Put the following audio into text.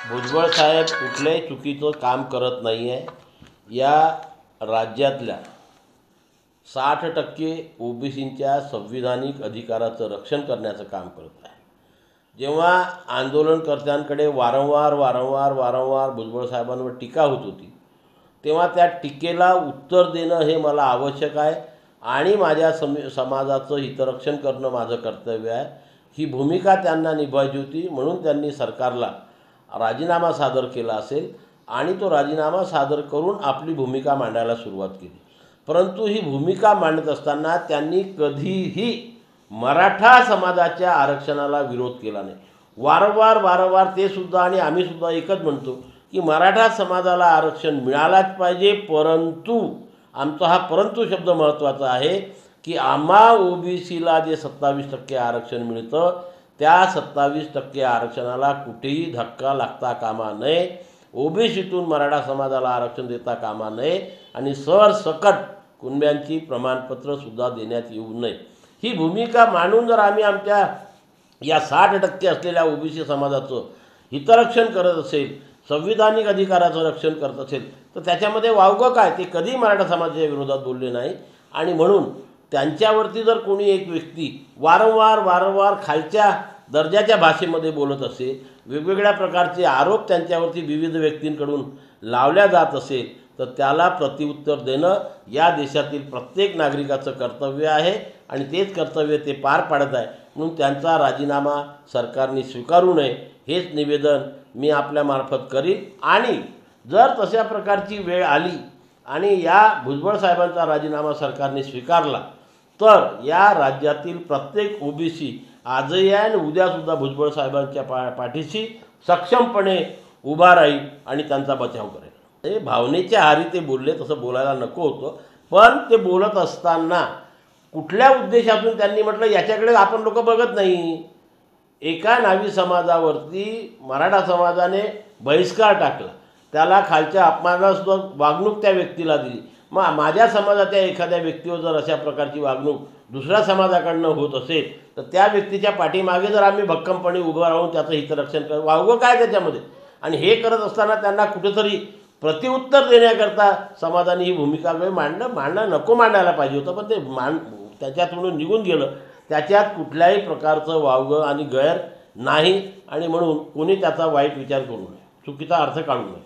भुजबळ साहेब कुठल्याही चुकीचं काम करत नाही आहे. या राज्यातल्या 60% ओबीसींच्या संविधानिक अधिकाराचं रक्षण करण्याचं काम करत आहे. जेव्हा आंदोलनकर्त्यांकडे वारंवार भुजबळ साहेबांवर टीका होत होती, तेव्हा त्या टीकेला उत्तर देणं हे मला आवश्यक आहे आणि माझ्या समाजाचं हितरक्षण करणं माझं कर्तव्य आहे. ही भूमिका त्यांना निभावायची होती, म्हणून त्यांनी सरकारला राजीनामा सादर केला असेल आणि तो राजीनामा सादर करून आपली भूमिका मांडायला सुरुवात केली. परंतु ही भूमिका मांडत असताना त्यांनी कधीही मराठा समाजाच्या आरक्षणाला विरोध केला नाही. वारंवार ते सुद्धा आणि आम्ही सुद्धा एकच म्हणतो की मराठा समाजाला आरक्षण मिळालाच पाहिजे, परंतु आमचा हा परंतु शब्द महत्त्वाचा आहे की आम्हा ओबीसीला जे 27% आरक्षण मिळतं त्या 27% आरक्षणाला कुठेही धक्का लागता कामा नये. ओबीसीतून मराठा समाजाला आरक्षण देता कामा नये आणि सरसकट कुणब्यांची प्रमाणपत्रसुद्धा देण्यात येऊ नये. ही भूमिका मांडून जर आम्ही आमच्या या 60% असलेल्या ओबीसी समाजाचं हितरक्षण करत असेल, संविधानिक अधिकाराचं रक्षण करत असेल, तर त्याच्यामध्ये वावगं काय? ते कधी मराठा समाजाच्या विरोधात बोलले नाही. आणि म्हणून त्यांच्यावरती जर कोणी एक व्यक्ती वारंवार खालच्या दर्जाच्या भाषेमध्ये बोलत असेल, वेगवेगळ्या प्रकारचे आरोप त्यांच्यावरती विविध व्यक्तींकडून लावल्या जात असेल, तर त्याला प्रत्युत्तर देणं या देशातील प्रत्येक नागरिकाचं कर्तव्य आहे आणि तेच कर्तव्य ते पार पाडत आहे. म्हणून त्यांचा राजीनामा सरकारने स्वीकारू नये हेच निवेदन मी आपल्यामार्फत करीन. आणि जर तशा प्रकारची वेळ आली आणि या भुजबळ साहेबांचा राजीनामा सरकारने स्वीकारला, तर या राज्यातील प्रत्येक ओबीसी आजही आहे आणि उद्यासुद्धा भुजबळ साहेबांच्या पाठीशी सक्षमपणे उभा राहील आणि त्यांचा बचाव करेल. ते भावनेच्या आहारी ते बोलले, तसं बोलायला नको होतं, पण ते बोलत असताना कुठल्या उद्देशातून त्यांनी म्हटलं याच्याकडे आपण लोक बघत नाही. एका नावी समाजावरती मराठा समाजाने बहिष्कार टाकला, त्याला खालच्या अपमानास्पद वागणूक त्या व्यक्तीला दिली. मग माझ्या समाजाच्या एखाद्या व्यक्तीवर जर अशा प्रकारची वागणूक दुसऱ्या समाजाकडनं होत असेल, तर त्या व्यक्तीच्या पाठीमागे जर आम्ही भक्कमपणे उभं राहून त्याचं हितरक्षण वावगं काय त्याच्यामध्ये? आणि हे करत असताना त्यांना कुठेतरी प्रत्युत्तर देण्याकरता समाजाने ही भूमिका मांडणं नको मांडायला पाहिजे होतं, पण ते त्याच्यातून निघून गेलं. त्याच्यात कुठल्याही प्रकारचं वावगं आणि गैर नाही आणि म्हणून कोणी त्याचा वाईट विचार करू नये, चुकीचा अर्थ काढू नये.